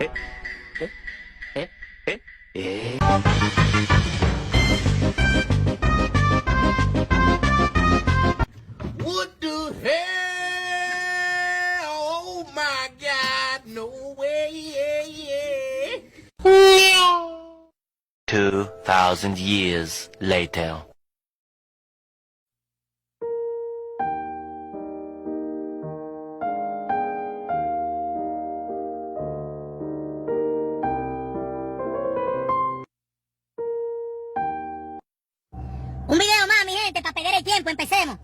What the hell? Oh my God, no way. 2,000 years later. Un video más, mi gente, para perder el tiempo, empecemos.